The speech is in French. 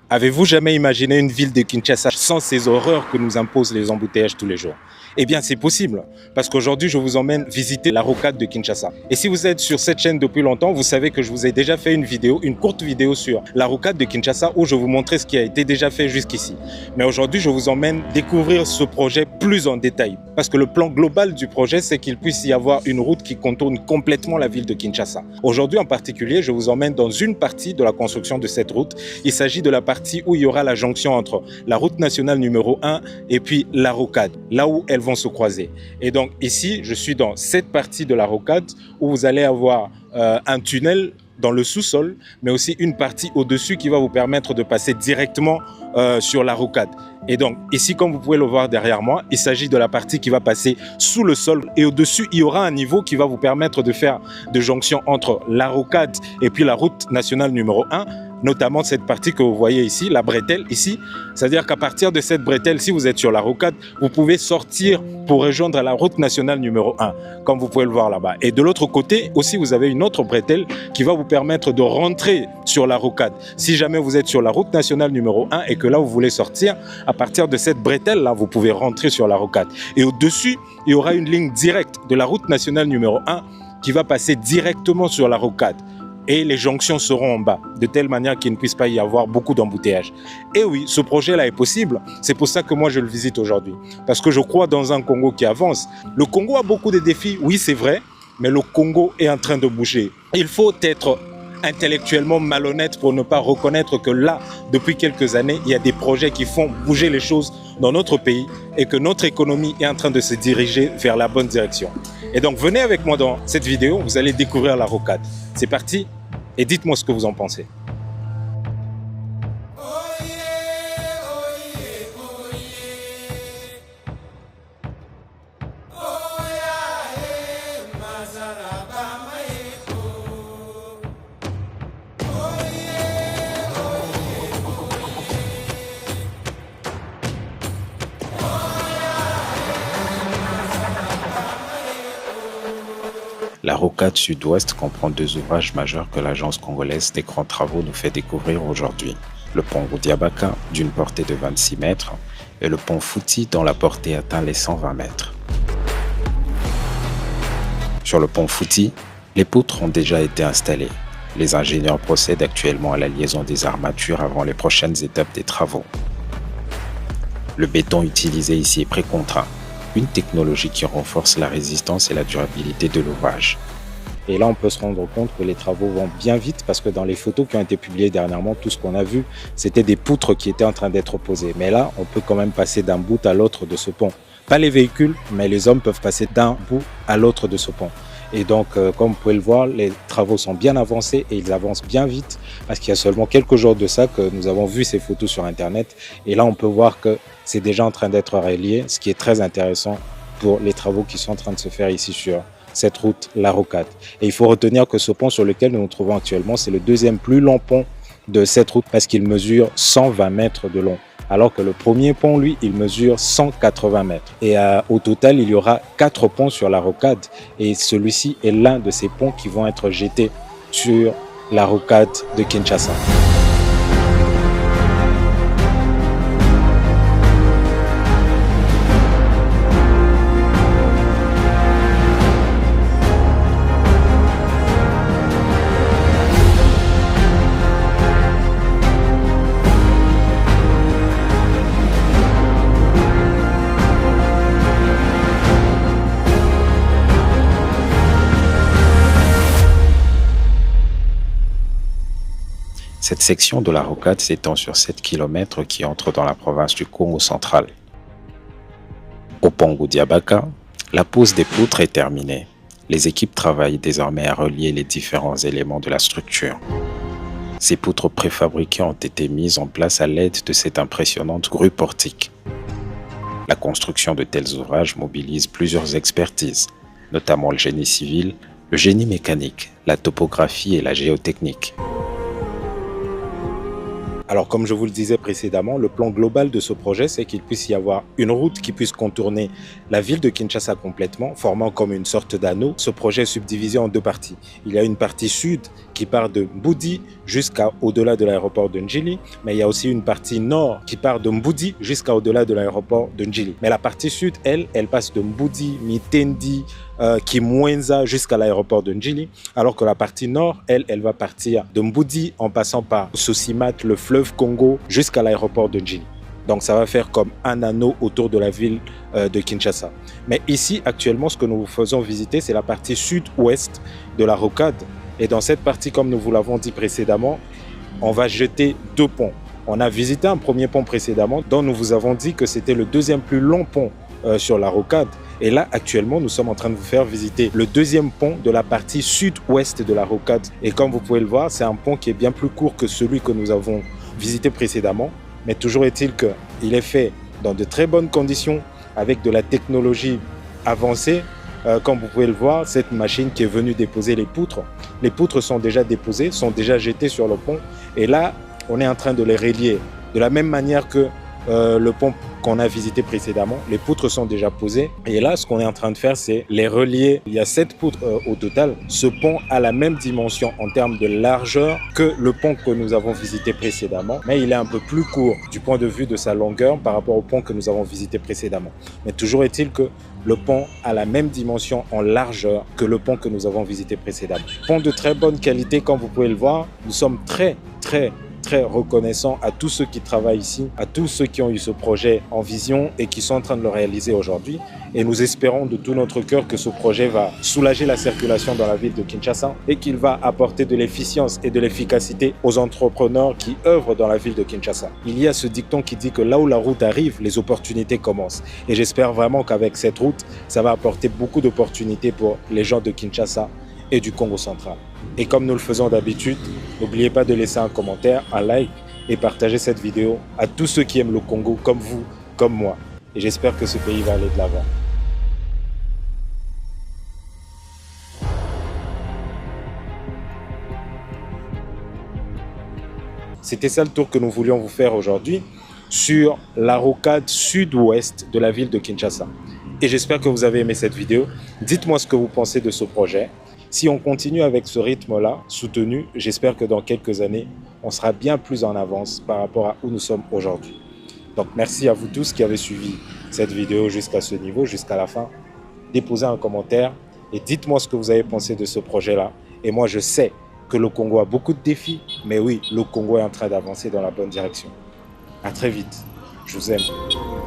Avez-vous jamais imaginé une ville de Kinshasa sans ces horreurs que nous imposent les embouteillages tous les jours? Eh bien, c'est possible, parce qu'aujourd'hui, je vous emmène visiter la rocade de Kinshasa. Et si vous êtes sur cette chaîne depuis longtemps, vous savez que je vous ai déjà fait une vidéo, une courte vidéo sur la rocade de Kinshasa où je vous montrais ce qui a été déjà fait jusqu'ici. Mais aujourd'hui, je vous emmène découvrir ce projet plus en détail, parce que le plan global du projet, c'est qu'il puisse y avoir une route qui contourne complètement la ville de Kinshasa. Aujourd'hui, en particulier, je vous emmène dans une partie de la construction de cette route. Il s'agit de la partie où il y aura la jonction entre la route nationale numéro 1 et puis la rocade, là où elles vont se croiser. Et donc ici, je suis dans cette partie de la rocade où vous allez avoir un tunnel dans le sous-sol, mais aussi une partie au-dessus qui va vous permettre de passer directement sur la rocade. Et donc ici, comme vous pouvez le voir derrière moi, il s'agit de la partie qui va passer sous le sol. Et au-dessus, il y aura un niveau qui va vous permettre de faire de jonction entre la rocade et puis la route nationale numéro 1, notamment cette partie que vous voyez ici, la bretelle ici. C'est-à-dire qu'à partir de cette bretelle, si vous êtes sur la rocade, vous pouvez sortir pour rejoindre la route nationale numéro 1, comme vous pouvez le voir là-bas. Et de l'autre côté aussi, vous avez une autre bretelle qui va vous permettre de rentrer sur la rocade. Si jamais vous êtes sur la route nationale numéro 1 et que là, vous voulez sortir, à partir de cette bretelle-là, vous pouvez rentrer sur la rocade. Et au-dessus, il y aura une ligne directe de la route nationale numéro 1 qui va passer directement sur la rocade. Et les jonctions seront en bas, de telle manière qu'il ne puisse pas y avoir beaucoup d'embouteillages. Et oui, ce projet-là est possible. C'est pour ça que moi, je le visite aujourd'hui. Parce que je crois dans un Congo qui avance. Le Congo a beaucoup de défis, oui, c'est vrai, mais le Congo est en train de bouger. Il faut être intellectuellement malhonnête pour ne pas reconnaître que là, depuis quelques années, il y a des projets qui font bouger les choses dans notre pays et que notre économie est en train de se diriger vers la bonne direction. Et donc, venez avec moi dans cette vidéo, vous allez découvrir la rocade. C'est parti et dites-moi ce que vous en pensez. La rocade sud-ouest comprend deux ouvrages majeurs que l'agence congolaise des grands travaux nous fait découvrir aujourd'hui. Le pont Roudiabaka, d'une portée de 26 mètres, et le pont Fouti, dont la portée atteint les 120 mètres. Sur le pont Fouti, les poutres ont déjà été installées. Les ingénieurs procèdent actuellement à la liaison des armatures avant les prochaines étapes des travaux. Le béton utilisé ici est précontraint, une technologie qui renforce la résistance et la durabilité de l'ouvrage. Et là, on peut se rendre compte que les travaux vont bien vite parce que dans les photos qui ont été publiées dernièrement, tout ce qu'on a vu, c'était des poutres qui étaient en train d'être posées. Mais là, on peut quand même passer d'un bout à l'autre de ce pont. Pas les véhicules, mais les hommes peuvent passer d'un bout à l'autre de ce pont. Et donc, comme vous pouvez le voir, les travaux sont bien avancés et ils avancent bien vite parce qu'il y a seulement quelques jours de ça que nous avons vu ces photos sur Internet. Et là, on peut voir que c'est déjà en train d'être relié, ce qui est très intéressant pour les travaux qui sont en train de se faire ici sur cette route, la rocade. Et il faut retenir que ce pont sur lequel nous nous trouvons actuellement, c'est le deuxième plus long pont de cette route parce qu'il mesure 120 mètres de long. Alors que le premier pont, lui, il mesure 180 mètres. Et au total, il y aura 4 ponts sur la rocade. Et celui-ci est l'un de ces ponts qui vont être jetés sur la rocade de Kinshasa. Cette section de la rocade s'étend sur 7 km qui entre dans la province du Congo central. Au pont Roudiabaka, la pose des poutres est terminée. Les équipes travaillent désormais à relier les différents éléments de la structure. Ces poutres préfabriquées ont été mises en place à l'aide de cette impressionnante grue portique. La construction de tels ouvrages mobilise plusieurs expertises, notamment le génie civil, le génie mécanique, la topographie et la géotechnique. Alors, comme je vous le disais précédemment, le plan global de ce projet, c'est qu'il puisse y avoir une route qui puisse contourner la ville de Kinshasa complètement, formant comme une sorte d'anneau. Ce projet est subdivisé en deux parties. Il y a une partie sud qui part de Mboudi jusqu'à au-delà de l'aéroport de Ndjili, mais il y a aussi une partie nord qui part de Mboudi jusqu'à au-delà de l'aéroport de Ndjili. Mais la partie sud, elle passe de Mboudi, Mitendi, Kimwenza jusqu'à l'aéroport de Ndjili, alors que la partie nord, elle va partir de Mboudi en passant par Sosimat, le fleuve Congo, jusqu'à l'aéroport de Ndjili. Donc ça va faire comme un anneau autour de la ville de Kinshasa. Mais ici, actuellement, ce que nous vous faisons visiter, c'est la partie sud-ouest de la rocade. Et dans cette partie, comme nous vous l'avons dit précédemment, on va jeter 2 ponts. On a visité un premier pont précédemment, dont nous vous avons dit que c'était le deuxième plus long pont sur la rocade. Et là, actuellement, nous sommes en train de vous faire visiter le deuxième pont de la partie sud-ouest de la rocade. Et comme vous pouvez le voir, c'est un pont qui est bien plus court que celui que nous avons visité précédemment. Mais toujours est-il qu'il est fait dans de très bonnes conditions, avec de la technologie avancée. Comme vous pouvez le voir, cette machine qui est venue déposer les poutres sont déjà déposées, sont déjà jetées sur le pont. Et là, on est en train de les relier. De la même manière que le pont qu'on a visité précédemment, les poutres sont déjà posées. Et là, ce qu'on est en train de faire, c'est les relier. Il y a 7 poutres au total. Ce pont a la même dimension en termes de largeur que le pont que nous avons visité précédemment, mais il est un peu plus court du point de vue de sa longueur par rapport au pont que nous avons visité précédemment. Mais toujours est-il que le pont a la même dimension en largeur que le pont que nous avons visité précédemment. Pont de très bonne qualité, comme vous pouvez le voir. Nous sommes très reconnaissants à tous ceux qui travaillent ici, à tous ceux qui ont eu ce projet en vision et qui sont en train de le réaliser aujourd'hui. Et nous espérons de tout notre cœur que ce projet va soulager la circulation dans la ville de Kinshasa et qu'il va apporter de l'efficience et de l'efficacité aux entrepreneurs qui œuvrent dans la ville de Kinshasa. Il y a ce dicton qui dit que là où la route arrive, les opportunités commencent. Et j'espère vraiment qu'avec cette route, ça va apporter beaucoup d'opportunités pour les gens de Kinshasa et du Congo central. Et comme nous le faisons d'habitude, n'oubliez pas de laisser un commentaire, un like et partager cette vidéo à tous ceux qui aiment le Congo comme vous, comme moi. Et j'espère que ce pays va aller de l'avant. C'était ça le tour que nous voulions vous faire aujourd'hui sur la rocade sud-ouest de la ville de Kinshasa. Et j'espère que vous avez aimé cette vidéo. Dites-moi ce que vous pensez de ce projet. Si on continue avec ce rythme-là, soutenu, j'espère que dans quelques années, on sera bien plus en avance par rapport à où nous sommes aujourd'hui. Donc merci à vous tous qui avez suivi cette vidéo jusqu'à ce niveau, jusqu'à la fin. Déposez un commentaire et dites-moi ce que vous avez pensé de ce projet-là. Et moi, je sais que le Congo a beaucoup de défis, mais oui, le Congo est en train d'avancer dans la bonne direction. À très vite. Je vous aime.